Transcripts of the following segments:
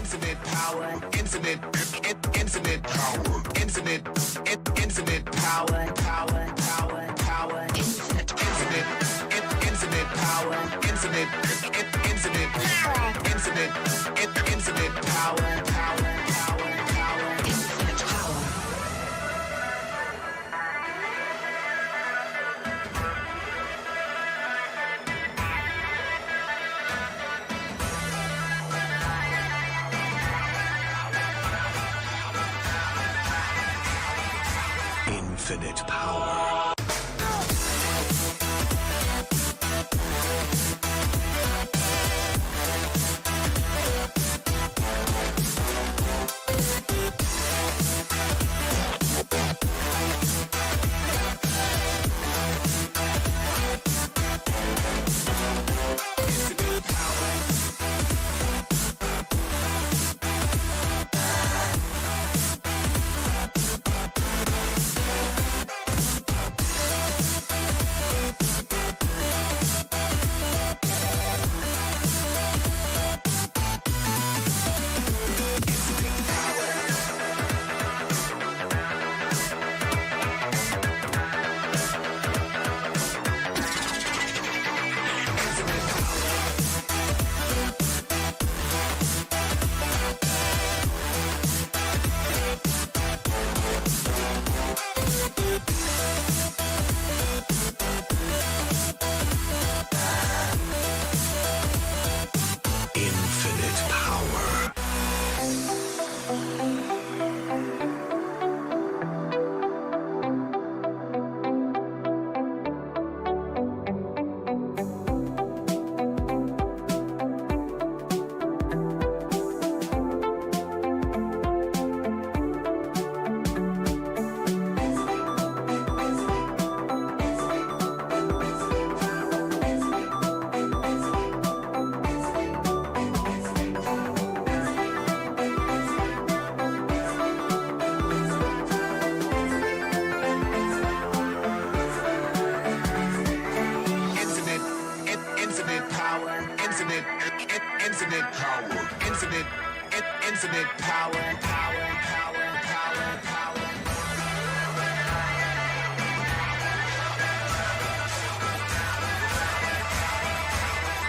Infinite power, infinite power, infinite power, infinite power, infinite power, infinite power. Infinite power.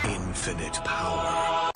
Infinite power.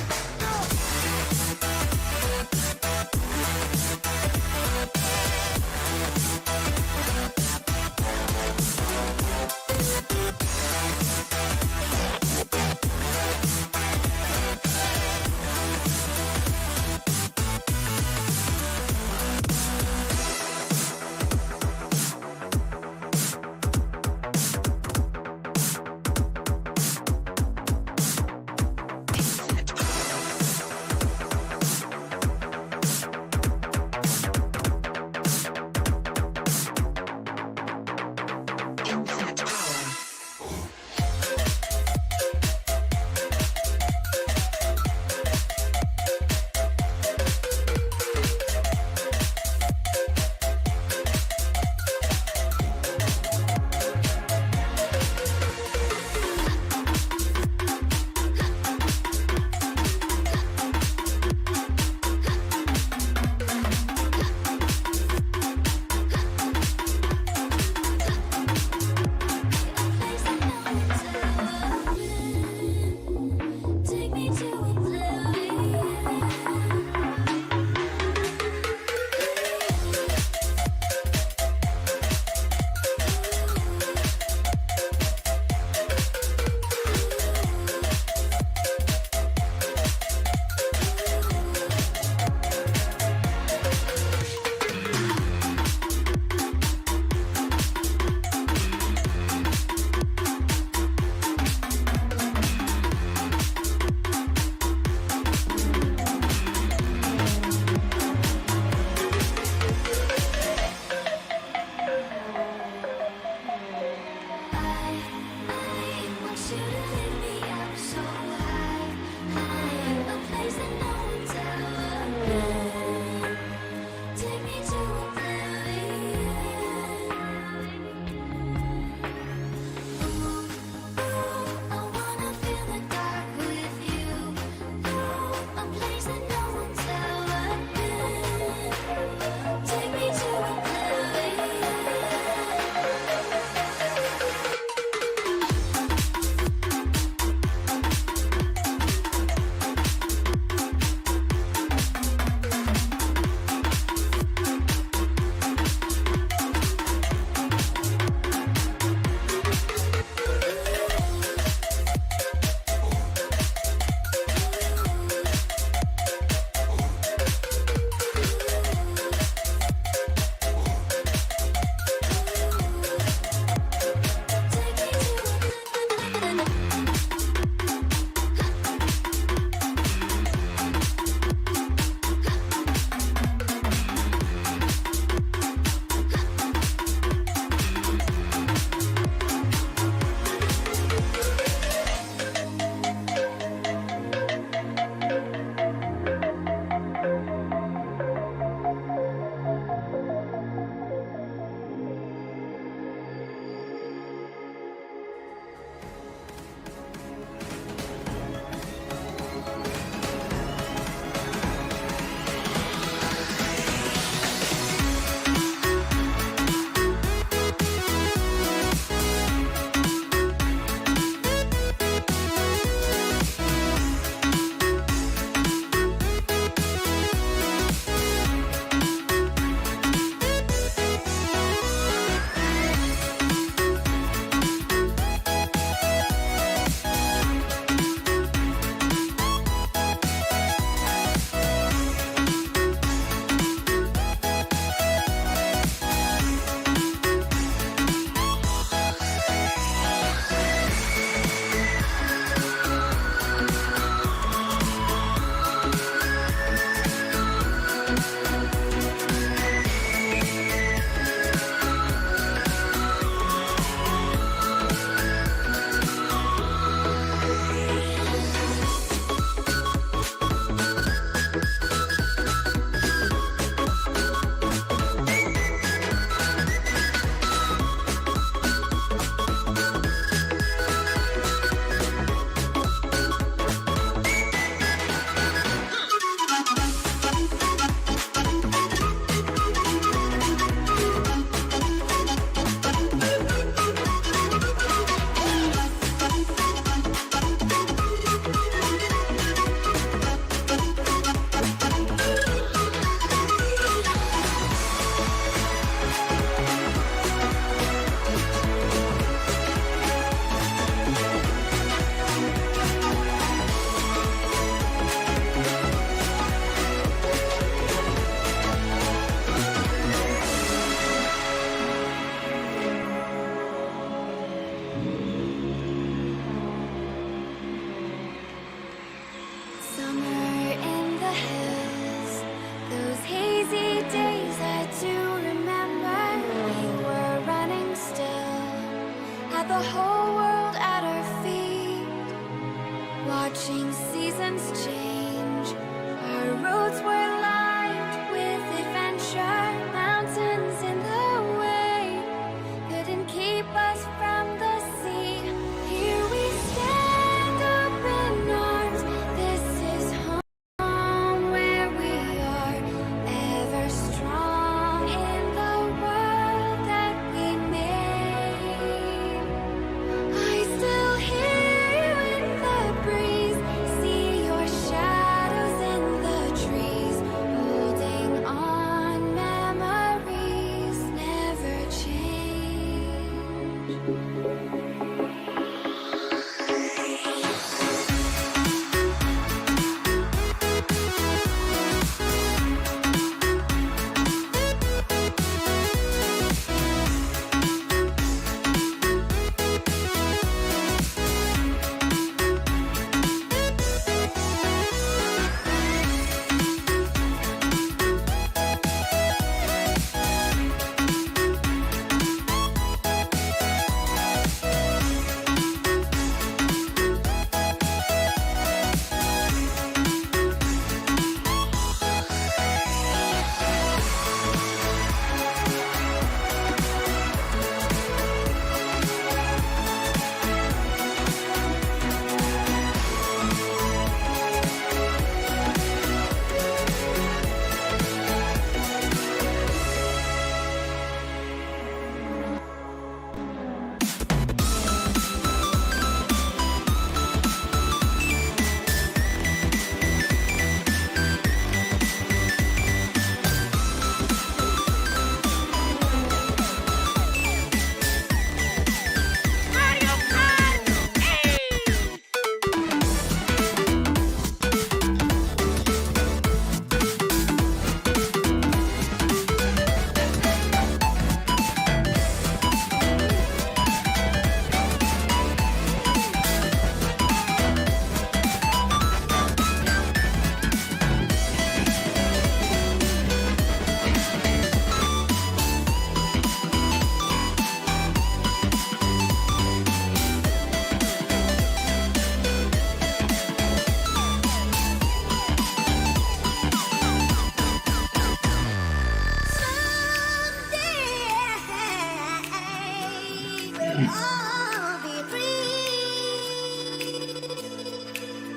all be free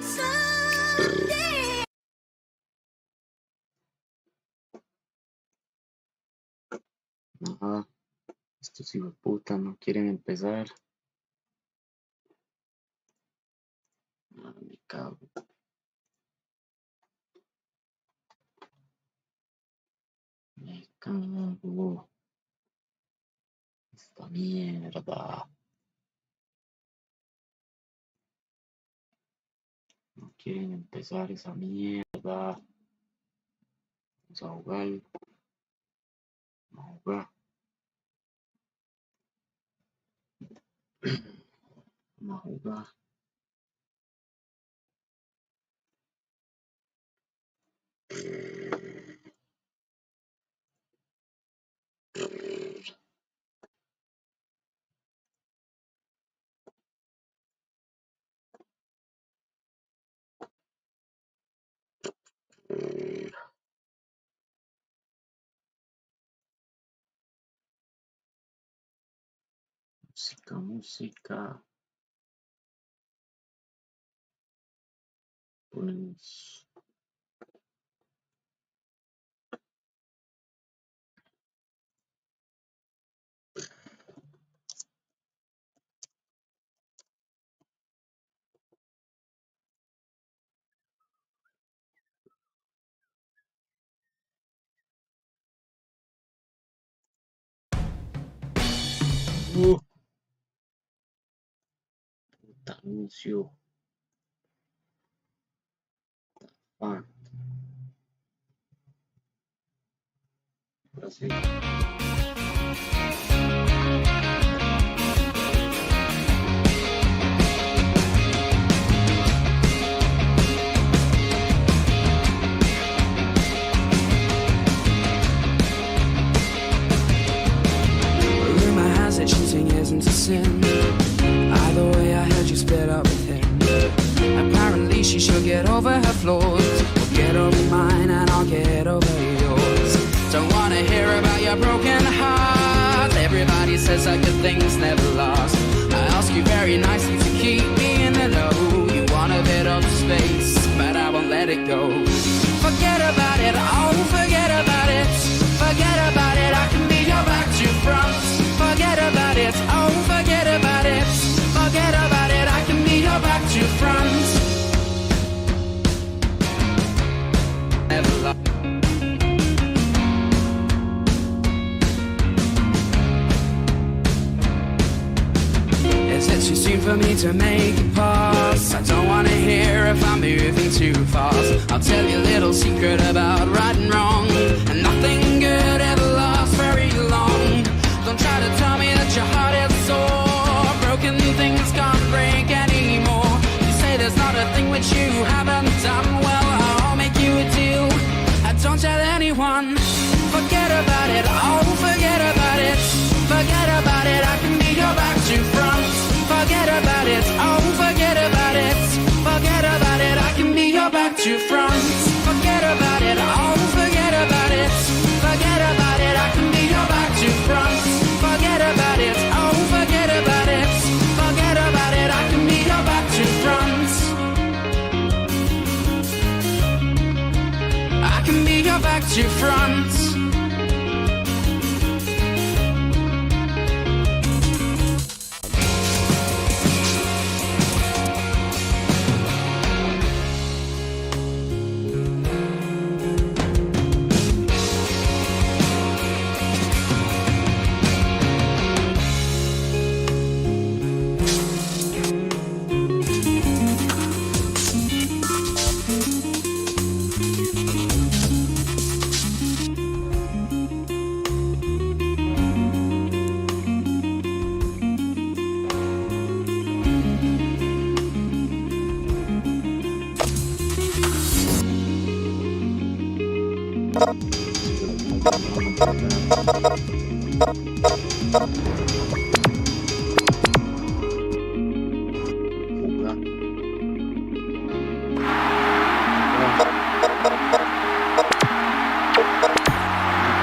someday. Ajá, estos hijueputas no quieren empezar. Ah, me cago. Me cago. Esta mierda. No quieren empezar esa mierda. Vamos a jugar. Vamos a jugar. Vamos a jugar. Música, música. Ponemos. Puta anuncio. Ah, ahora sí. Rumor has it cheating isn't a sin. Either way, I heard you split up with him. Apparently, she should get over her flaws. Well, get over mine, and I'll get over yours. Don't wanna hear about your broken heart. Everybody says that good things never last. I ask you very nicely to keep me in the know. You want a bit of space, but I won't let it go. Forget about it, oh, forget about it. Forget about it, I can be your back to front. Forget about it, oh, forget about it. Forget about it, I can be your back to front. Never love. Is it too soon for me to make a pass? I don't wanna hear if I'm moving too fast. I'll tell you a little secret about right and wrong. And nothing good ever lasts very long. Don't try to tell me that your heart is sore. Broken things can't break anymore. You say there's not a thing which you haven't done. Well, I'll make you a deal. Don't tell anyone. Forget about it, oh, forget about it. Forget about it, I can be your back to front. Forget about it, oh, forget about it. Forget about it, I can be your back to front. Forget about it, oh, forget about it. Forget about it, I can be your back to front. Forget about it, oh, forget about it. Forget about it, I can be your back to front. I can be your back to front.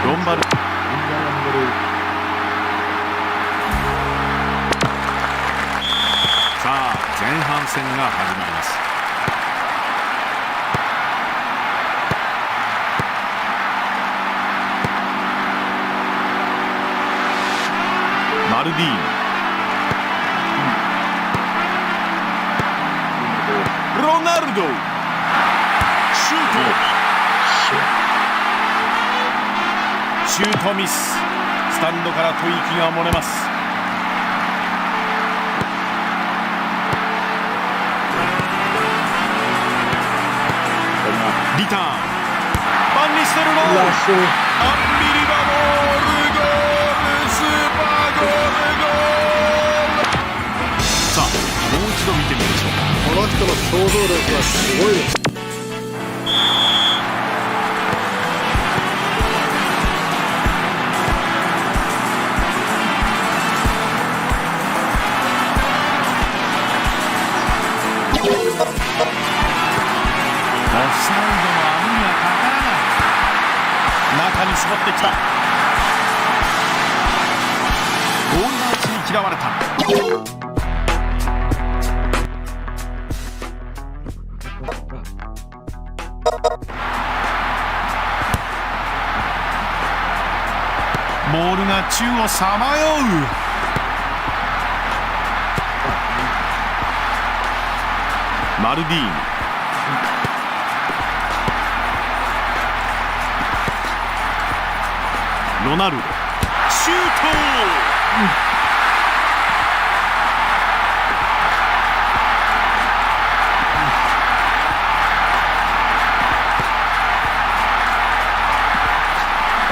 그런 말을 하는 거를 前半戦が始まります。マルディーニ、ロナルド、シュート、シュートミス。スタンドから吐息が漏れます。リターン、バンニステルゴール、アンビリバボールゴール、スーパーゴールゴール。さあ、もう一度見てみましょう。この人の想像力はすごいです。オフサイドの網にはかからない。中に絞ってきた。ゴールマーチに嫌われた。ボールが宙をさまよう。マルディーニ、ロナルド、シュート、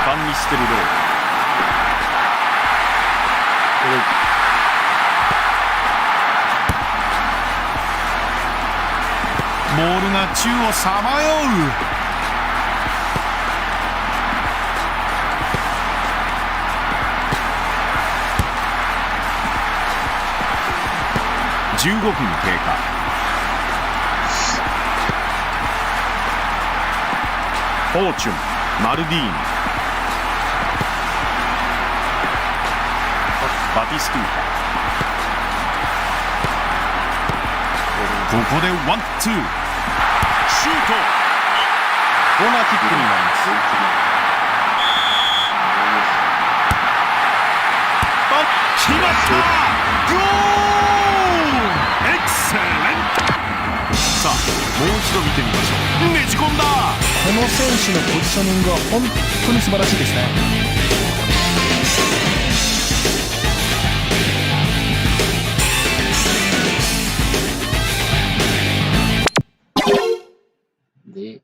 ファンニステルロー、ボールが宙をさまよう。15分経過。フォーチュン、マルディーニ、バティストゥータ、ここでワンツー、シュート。コーナーキックになります。決まった、ゴール、エクセレント。さあ、もう一度見てみましょう。ねじ込んだ。この選手のポジショニングは本当に素晴らしいですね。で、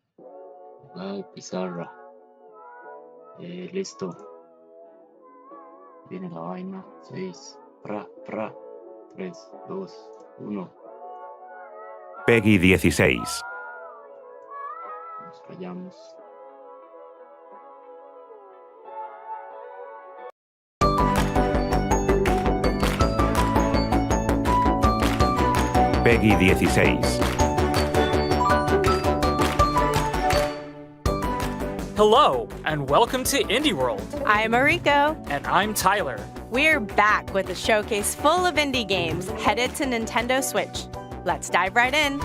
ピザーラ、レスト、viene la vaina, 6, pra, 3, 2, 1. Peggy 16. Nos callamos. Peggy 16. Hello, and welcome to Indie World. I'm Mariko. And I'm Tyler. We're back with a showcase full of indie games headed to Nintendo Switch. Let's dive right in.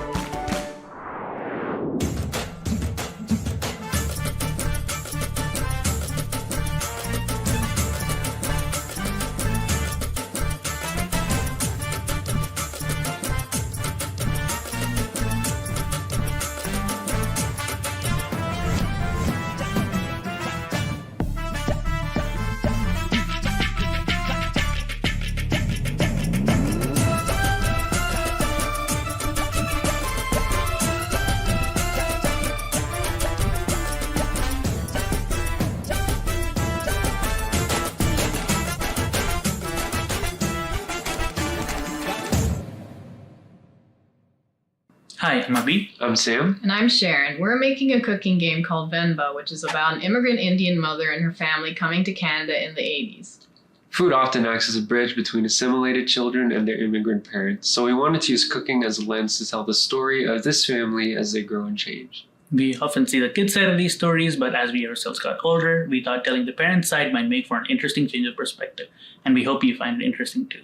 Hi, I'm Abhi. I'm Sam. And I'm Sharon. We're making a cooking game called Venba, which is about an immigrant Indian mother and her family coming to Canada in the 80s. Food often acts as a bridge between assimilated children and their immigrant parents, so we wanted to use cooking as a lens to tell the story of this family as they grow and change. We often see the kids' side of these stories, but as we ourselves got older, we thought telling the parents' side might make for an interesting change of perspective, and we hope you find it interesting too.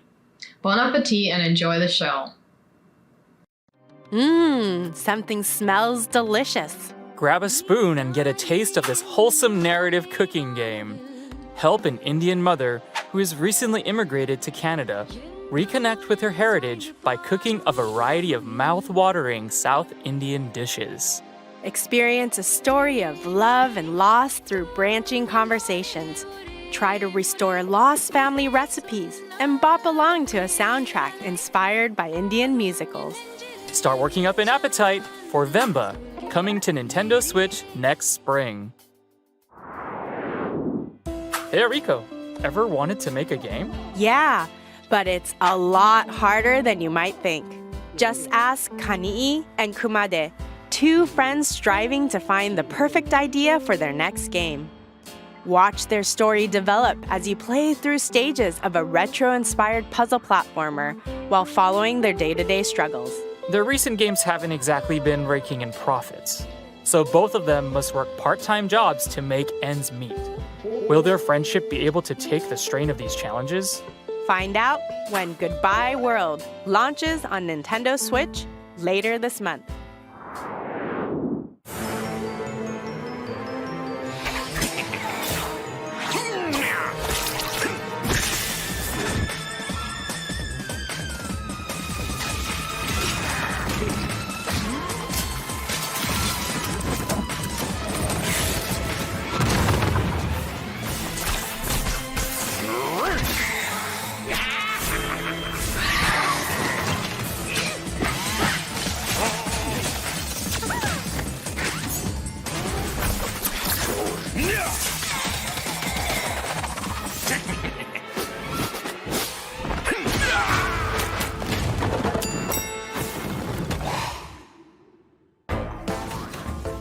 Bon appetit and enjoy the show. Something smells delicious. Grab a spoon and get a taste of this wholesome narrative cooking game. Help an Indian mother who has recently immigrated to Canada reconnect with her heritage by cooking a variety of mouth-watering South Indian dishes. Experience a story of love and loss through branching conversations. Try to restore lost family recipes and bop along to a soundtrack inspired by Indian musicals. Start working up an appetite for Venba, coming to Nintendo Switch next spring. Hey Rico, ever wanted to make a game? Yeah, but it's a lot harder than you might think. Just ask Kani'i and Kumade, two friends striving to find the perfect idea for their next game. Watch their story develop as you play through stages of a retro-inspired puzzle platformer while following their day-to-day struggles. Their recent games haven't exactly been raking in profits, so both of them must work part-time jobs to make ends meet. Will their friendship be able to take the strain of these challenges? Find out when Goodbye World launches on Nintendo Switch later this month.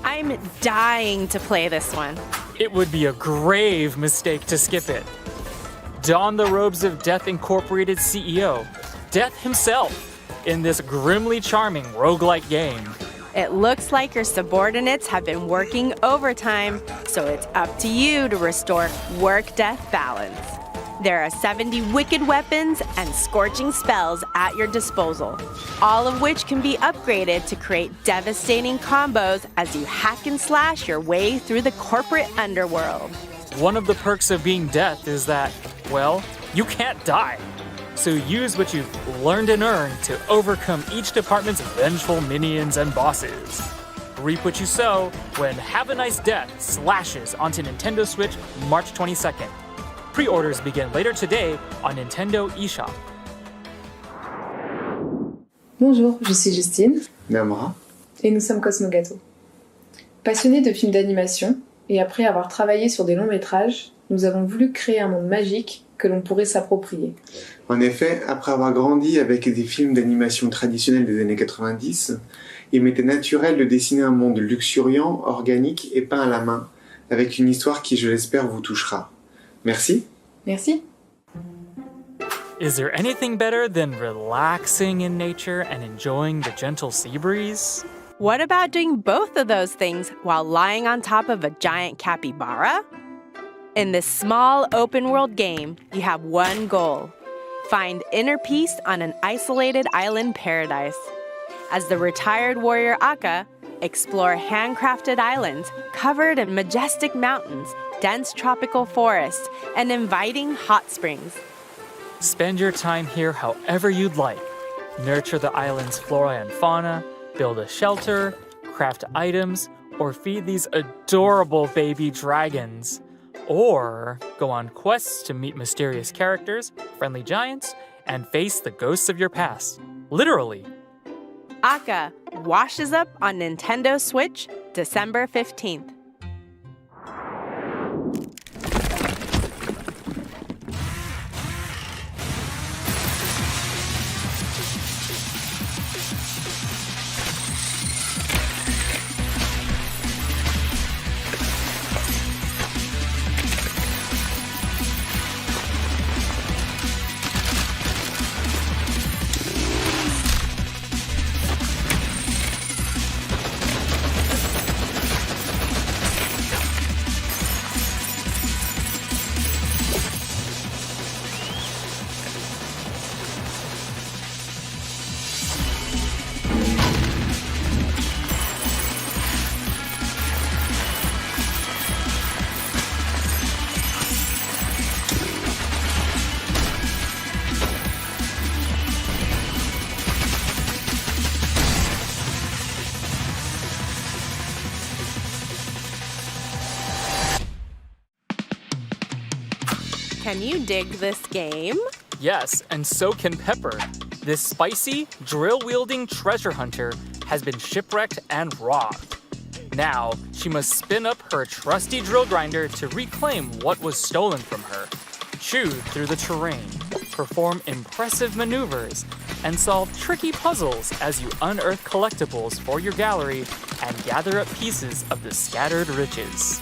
I'm dying to play this one. It would be a grave mistake to skip it. Don the robes of Death Incorporated CEO, Death himself, in this grimly charming roguelike game. It looks like your subordinates have been working overtime, so it's up to you to restore work-death balance. There are 70 wicked weapons and scorching spells at your disposal, all of which can be upgraded to create devastating combos as you hack and slash your way through the corporate underworld. One of the perks of being Death is that, well, you can't die. So use what you've learned and earned to overcome each department's vengeful minions and bosses. Reap what you sow when Have a Nice Death slashes onto Nintendo Switch March 22nd. Pre-orders begin later today on Nintendo eShop. Bonjour, je suis Justine. Namra. Et nous sommes Cosmo Gâteau. Passionnés de films d'animation, et après avoir travaillé sur des longs métrages, nous avons voulu créer un monde magique que l'on pourrait s'approprier. En effet, après avoir grandi avec des films d'animation traditionnels des années 90, il m'était naturel de dessiner un monde luxuriant, organique et peint à la main, avec une histoire qui, je l'espère, vous touchera. Merci. Merci. Is there anything better than relaxing in nature and enjoying the gentle sea breeze? What about doing both of those things while lying on top of a giant capybara? In this small open-world game, you have one goal. Find inner peace on an isolated island paradise. As the retired warrior Akka, explore handcrafted islands covered in majestic mountains, dense tropical forests, and inviting hot springs. Spend your time here however you'd like. Nurture the island's flora and fauna, build a shelter, craft items, or feed these adorable baby dragons. Or go on quests to meet mysterious characters, friendly giants, and face the ghosts of your past. Literally. Akka washes up on Nintendo Switch December 15th. Can you dig this game? Yes, and so can Pepper. This spicy, drill-wielding treasure hunter has been shipwrecked and robbed. Now, she must spin up her trusty drill grinder to reclaim what was stolen from her, chew through the terrain, perform impressive maneuvers, and solve tricky puzzles as you unearth collectibles for your gallery and gather up pieces of the scattered riches.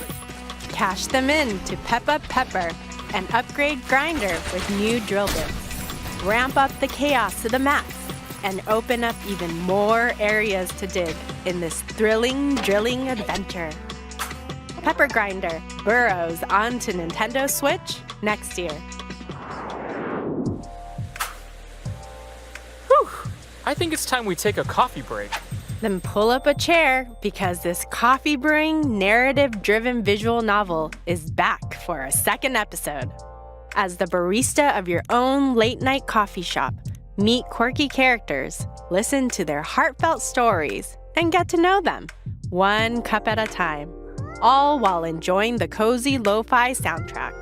Cash them in to Peppa Pepper and upgrade Grinder with new drill bits. Ramp up the chaos to the max and open up even more areas to dig in this thrilling drilling adventure. Pepper Grinder burrows onto Nintendo Switch next year. Whew! I think it's time we take a coffee break. Then pull up a chair because this coffee brewing, narrative-driven visual novel is back for a second episode. As the barista of your own late-night coffee shop, meet quirky characters, listen to their heartfelt stories, and get to know them, one cup at a time, all while enjoying the cozy lo-fi soundtrack.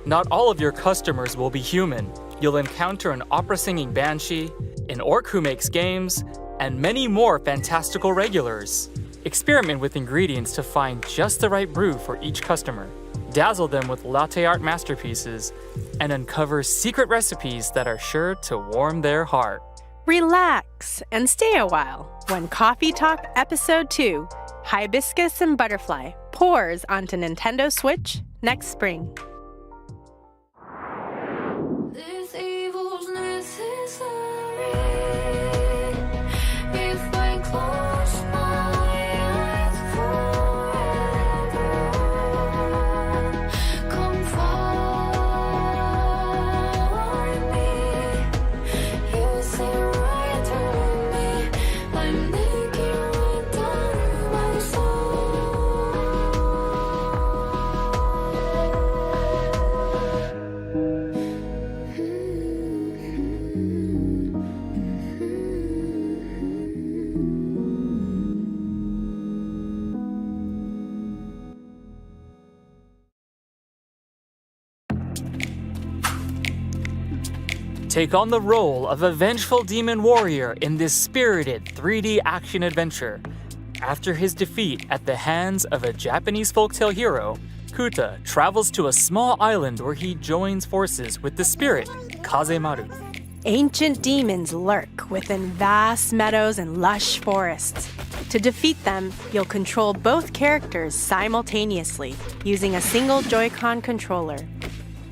Not all of your customers will be human. You'll encounter an opera-singing banshee, an orc who makes games, and many more fantastical regulars. Experiment with ingredients to find just the right brew for each customer. Dazzle them with latte art masterpieces and uncover secret recipes that are sure to warm their heart. Relax and stay a while when Coffee Talk Episode 2, Hibiscus and Butterfly, pours onto Nintendo Switch next spring. This evil's necessary. If I close my eyes forever, come find me. You see right through me. I'm naked right down my Take on the role of a vengeful demon warrior in this spirited 3D action adventure. After his defeat at the hands of a Japanese folktale hero, Kuta travels to a small island where he joins forces with the spirit, Kazemaru. Ancient demons lurk within vast meadows and lush forests. To defeat them, you'll control both characters simultaneously using a single Joy-Con controller.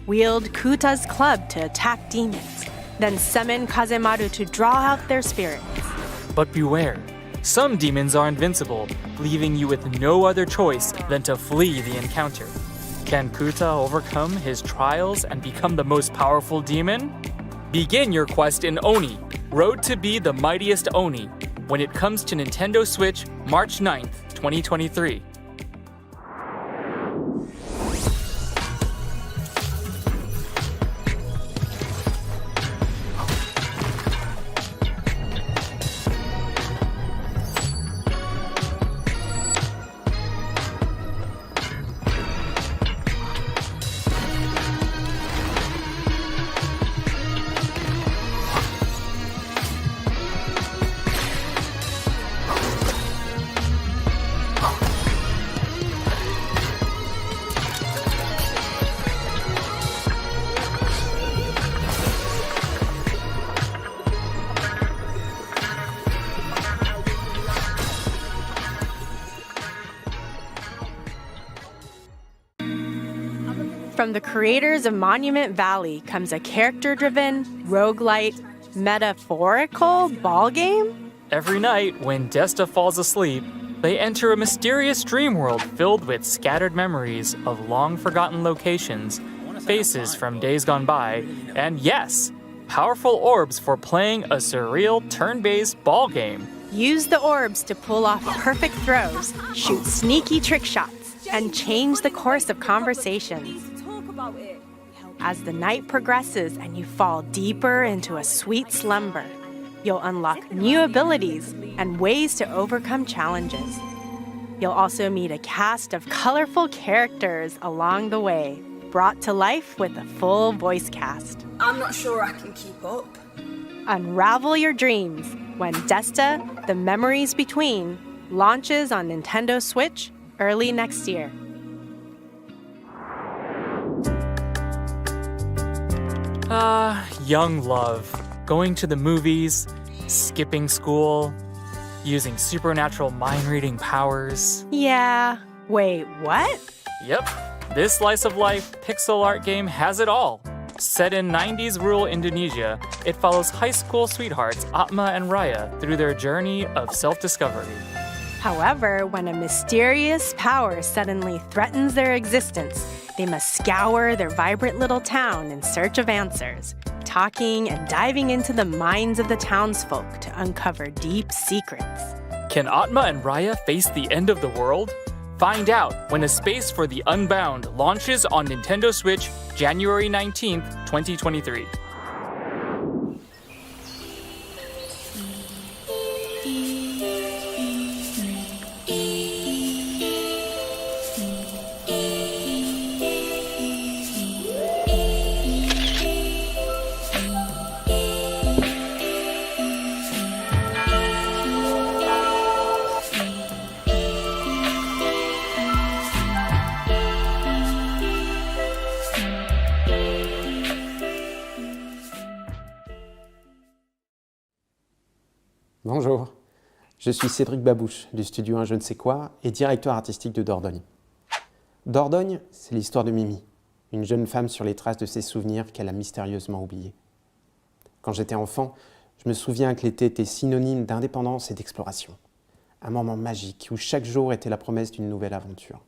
Wield Kuta's club to attack demons, then summon Kazemaru to draw out their spirits. But beware, some demons are invincible, leaving you with no other choice than to flee the encounter. Can Kuta overcome his trials and become the most powerful demon? Begin your quest in Oni, Road to be the mightiest Oni, when it comes to Nintendo Switch March 9th, 2023. From the creators of Monument Valley comes a character-driven, roguelite, metaphorical ball game? Every night, when Desta falls asleep, they enter a mysterious dream world filled with scattered memories of long-forgotten locations, faces from days gone by, and yes, powerful orbs for playing a surreal turn-based ball game. Use the orbs to pull off perfect throws, shoot sneaky trick shots, and change the course of conversations. As the night progresses and you fall deeper into a sweet slumber, you'll unlock new abilities and ways to overcome challenges. You'll also meet a cast of colorful characters along the way, brought to life with a full voice cast. I'm not sure I can keep up. Unravel your dreams when Desta, The Memories Between, launches on Nintendo Switch early next year. Young love. Going to the movies, skipping school, using supernatural mind-reading powers. Yeah. Wait, what? Yep. This slice of life pixel art game has it all. Set in 90s rural Indonesia, it follows high school sweethearts Atma and Raya through their journey of self-discovery. However, when a mysterious power suddenly threatens their existence, they must scour their vibrant little town in search of answers, talking and diving into the minds of the townsfolk to uncover deep secrets. Can Atma and Raya face the end of the world? Find out when A Space for the Unbound launches on Nintendo Switch January 19th, 2023. Bonjour, je suis Cédric Babouche du studio Un Je ne sais quoi et directeur artistique de Dordogne. Dordogne, c'est l'histoire de Mimi, une jeune femme sur les traces de ses souvenirs qu'elle a mystérieusement oubliés. Quand j'étais enfant, je me souviens que l'été était synonyme d'indépendance et d'exploration. Un moment magique où chaque jour était la promesse d'une nouvelle aventure.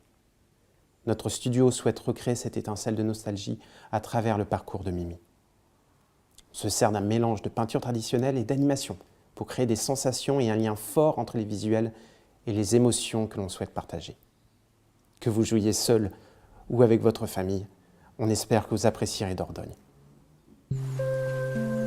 Notre studio souhaite recréer cette étincelle de nostalgie à travers le parcours de Mimi. On se sert d'un mélange de peinture traditionnelle et d'animation pour créer des sensations et un lien fort entre les visuels et les émotions que l'on souhaite partager. Que vous jouiez seul ou avec votre famille, on espère que vous apprécierez Dordogne.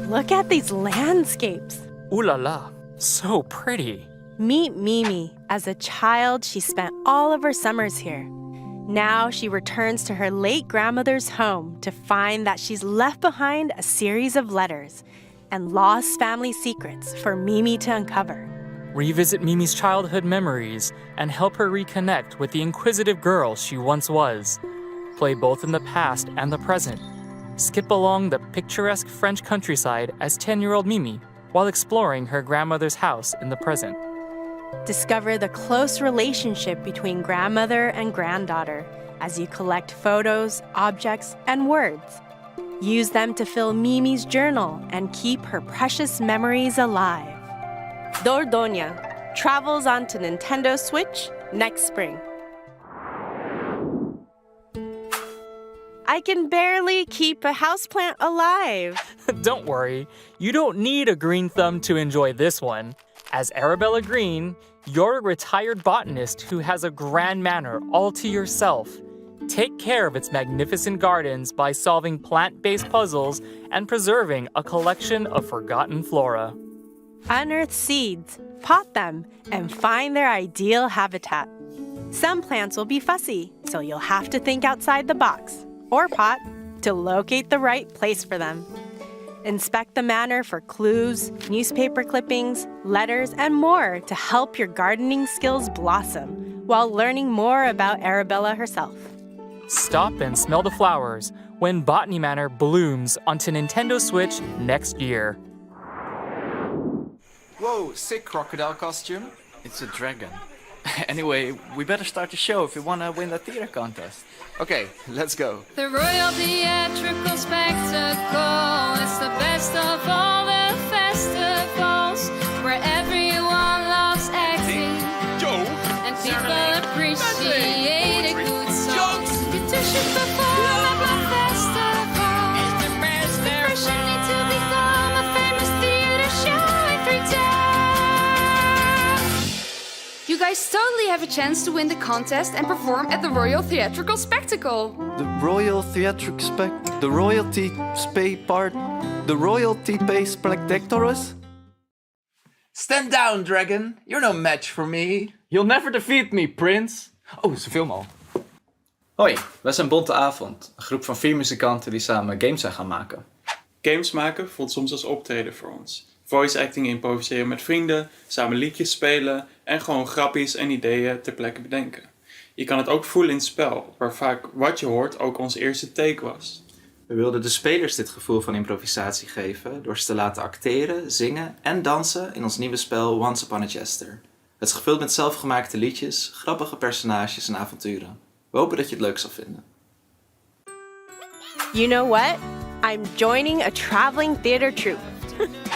Look at these landscapes. Ooh la la, so pretty. Meet Mimi. As a child, she spent all of her summers here. Now she returns to her late grandmother's home to find that she's left behind a series of letters and lost family secrets for Mimi to uncover. Revisit Mimi's childhood memories and help her reconnect with the inquisitive girl she once was. Play both in the past and the present. Skip along the picturesque French countryside as 10-year-old Mimi while exploring her grandmother's house in the present. Discover the close relationship between grandmother and granddaughter as you collect photos, objects, and words. Use them to fill Mimi's journal and keep her precious memories alive. Dordogne travels onto Nintendo Switch next spring. I can barely keep a houseplant alive. Don't worry, you don't need a green thumb to enjoy this one. As Arabella Green, you're a retired botanist who has a grand manor all to yourself. Take care of its magnificent gardens by solving plant-based puzzles and preserving a collection of forgotten flora. Unearth seeds, pot them, and find their ideal habitat. Some plants will be fussy, so you'll have to think outside the box, or pot, to locate the right place for them. Inspect the manor for clues, newspaper clippings, letters, and more to help your gardening skills blossom while learning more about Arabella herself. Stop and smell the flowers when Botany Manor blooms onto Nintendo Switch next year. Whoa, sick crocodile costume. It's a dragon. Anyway, we better start the show if we want to win the theater contest. Okay, let's go. The Royal Theatrical Spectacle is the best of all the festivals, where everyone loves acting and people appreciate a good song. You should perform at my festival. It's the best Fresh need to become a famous theater show every day. You guys totally have a chance to win the contest and perform at the Royal Theatrical Spectacle. The Royal Theatric the Royalty Pay part, the Royalty Pay Spectatorus. Stand down, dragon. You're no match for me. You'll never defeat me, Prince. Oh, ze filmen al. Hoi, wij zijn Bonte Avond, een groep van 4 muzikanten die samen games zijn gaan maken. Games maken voelt soms als optreden voor ons. Voice acting improviseren met vrienden, samen liedjes spelen en gewoon grappies en ideeën ter plekke bedenken. Je kan het ook voelen in het spel, waar vaak wat je hoort ook ons eerste take was. We wilden de spelers dit gevoel van improvisatie geven door ze te laten acteren, zingen en dansen in ons nieuwe spel Once Upon a Jester. Het is gevuld met zelfgemaakte liedjes, grappige personages en avonturen. We hopen dat je het leuk zal vinden. You know what? I'm joining a traveling theater troupe.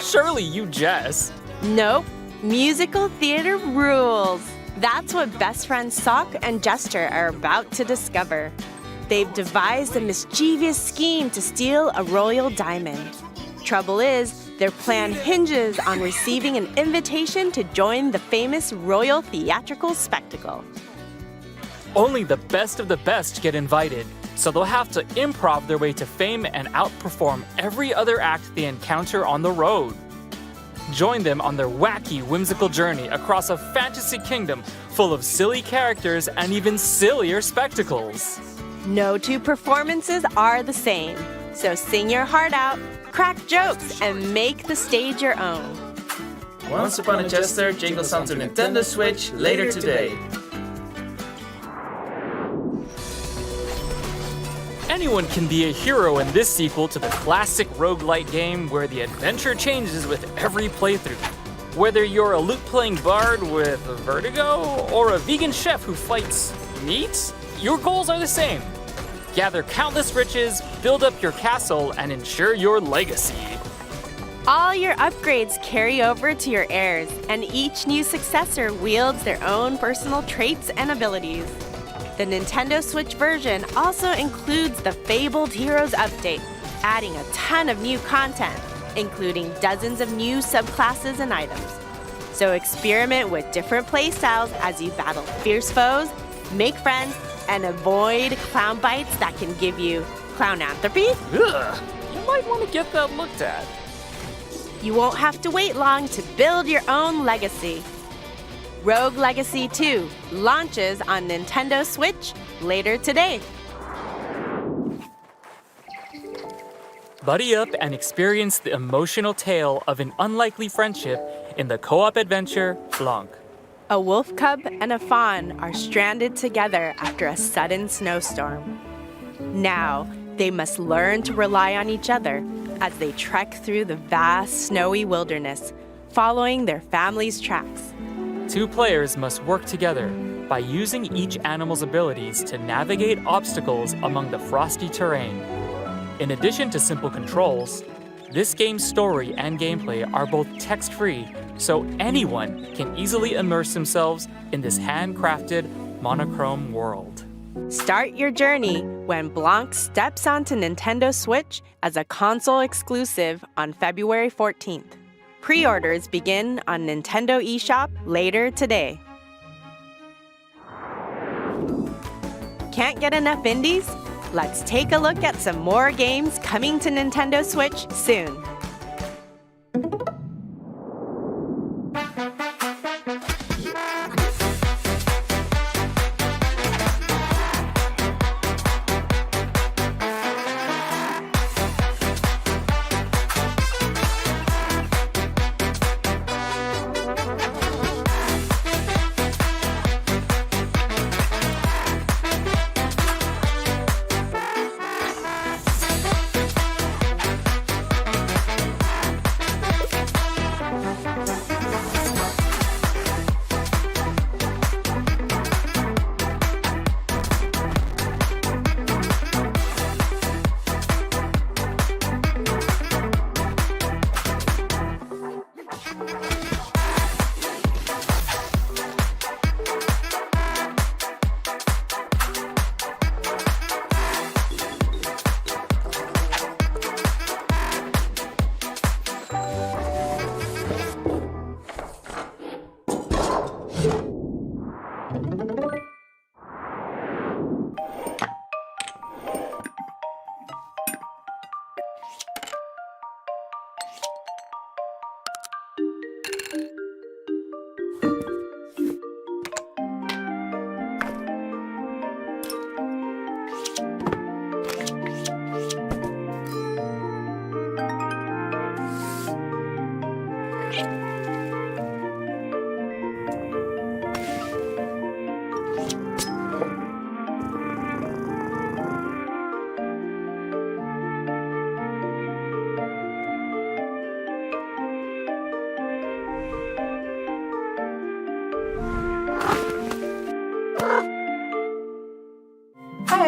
Surely you jest. Nope. Musical theater rules. That's what best friends Sock and Jester are about to discover. They've devised a mischievous scheme to steal a royal diamond. Trouble is, their plan hinges on receiving an invitation to join the famous royal theatrical spectacle. Only the best of the best get invited, so they'll have to improv their way to fame and outperform every other act they encounter on the road. Join them on their wacky, whimsical journey across a fantasy kingdom full of silly characters and even sillier spectacles. No two performances are the same, so sing your heart out, crack jokes, and make the stage your own. Once Upon a Jester jingles onto Nintendo Switch later today. Anyone can be a hero in this sequel to the classic roguelite game where the adventure changes with every playthrough. Whether you're a lute-playing bard with vertigo or a vegan chef who fights meat, your goals are the same. Gather countless riches, build up your castle, and ensure your legacy. All your upgrades carry over to your heirs, and each new successor wields their own personal traits and abilities. The Nintendo Switch version also includes the Fabled Heroes update, adding a ton of new content, including dozens of new subclasses and items. So experiment with different playstyles as you battle fierce foes, make friends, and avoid clown bites that can give you clownanthropy. Ugh, you might want to get that looked at. You won't have to wait long to build your own legacy. Rogue Legacy 2 launches on Nintendo Switch later today. Buddy up and experience the emotional tale of an unlikely friendship in the co-op adventure Blanc. A wolf cub and a fawn are stranded together after a sudden snowstorm. Now, they must learn to rely on each other as they trek through the vast snowy wilderness, following their family's tracks. 2 players must work together by using each animal's abilities to navigate obstacles among the frosty terrain. In addition to simple controls, this game's story and gameplay are both text-free, so anyone can easily immerse themselves in this handcrafted, monochrome world. Start your journey when Blanc steps onto Nintendo Switch as a console exclusive on February 14th. Pre-orders begin on Nintendo eShop later today. Can't get enough indies? Let's take a look at some more games coming to Nintendo Switch soon.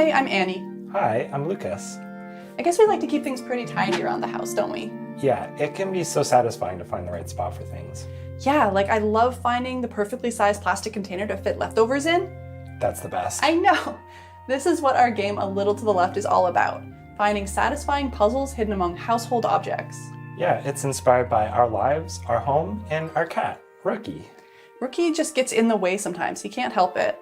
Hi, I'm Annie. Hi, I'm Lucas. I guess we like to keep things pretty tidy around the house, don't we? Yeah, it can be so satisfying to find the right spot for things. Yeah, like I love finding the perfectly sized plastic container to fit leftovers in. That's the best. I know! This is what our game A Little to the Left is all about. Finding satisfying puzzles hidden among household objects. Yeah, it's inspired by our lives, our home, and our cat, Rookie. Rookie just gets in the way sometimes. He can't help it.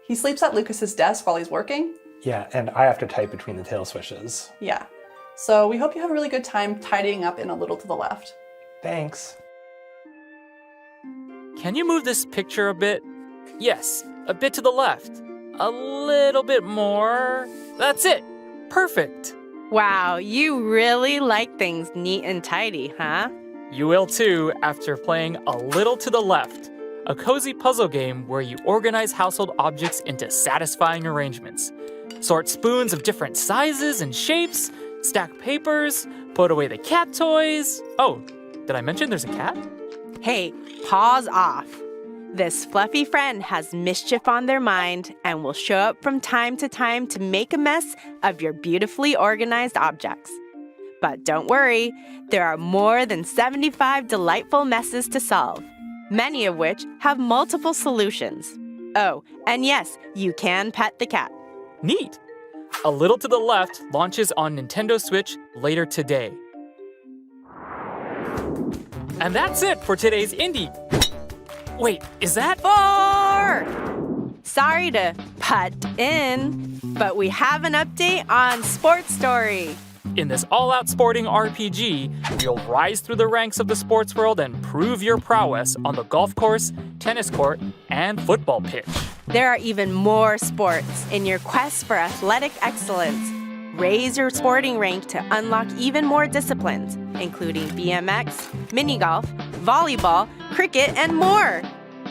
He sleeps at Lucas's desk while he's working. Yeah, and I have to type between the tail swishes. Yeah. So we hope you have a really good time tidying up in A Little to the Left. Thanks. Can you move this picture a bit? Yes, a bit to the left. A little bit more. That's it. Perfect. Wow, you really like things neat and tidy, huh? You will too after playing A Little to the Left, a cozy puzzle game where you organize household objects into satisfying arrangements. Sort spoons of different sizes and shapes, stack papers, put away the cat toys. Oh, did I mention there's a cat? Hey, pause off. This fluffy friend has mischief on their mind and will show up from time to time to make a mess of your beautifully organized objects. But don't worry, there are more than 75 delightful messes to solve, many of which have multiple solutions. Oh, and yes, you can pet the cat. Neat. A Little to the Left launches on Nintendo Switch later today. And that's it for today's Indie. Wait, is that 4? Sorry to butt in, but we have an update on Sports Story. In this all-out sporting RPG, you'll rise through the ranks of the sports world and prove your prowess on the golf course, tennis court, and football pitch. There are even more sports in your quest for athletic excellence. Raise your sporting rank to unlock even more disciplines, including BMX, mini golf, volleyball, cricket, and more.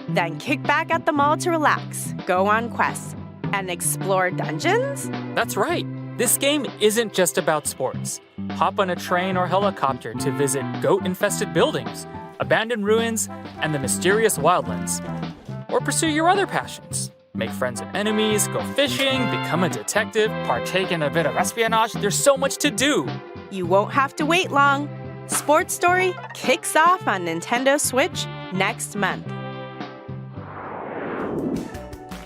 Then kick back at the mall to relax, go on quests, and explore dungeons? That's right. This game isn't just about sports. Hop on a train or helicopter to visit goat-infested buildings, abandoned ruins, and the mysterious wildlands. Or pursue your other passions. Make friends and enemies, go fishing, become a detective, partake in a bit of espionage. There's so much to do. You won't have to wait long. Sports Story kicks off on Nintendo Switch next month.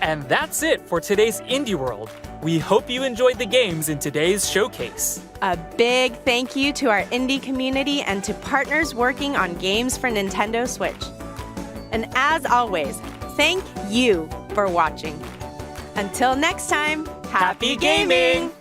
And that's it for today's Indie World. We hope you enjoyed the games in today's showcase. A big thank you to our indie community and to partners working on games for Nintendo Switch. And as always, thank you for watching. Until next time, happy gaming!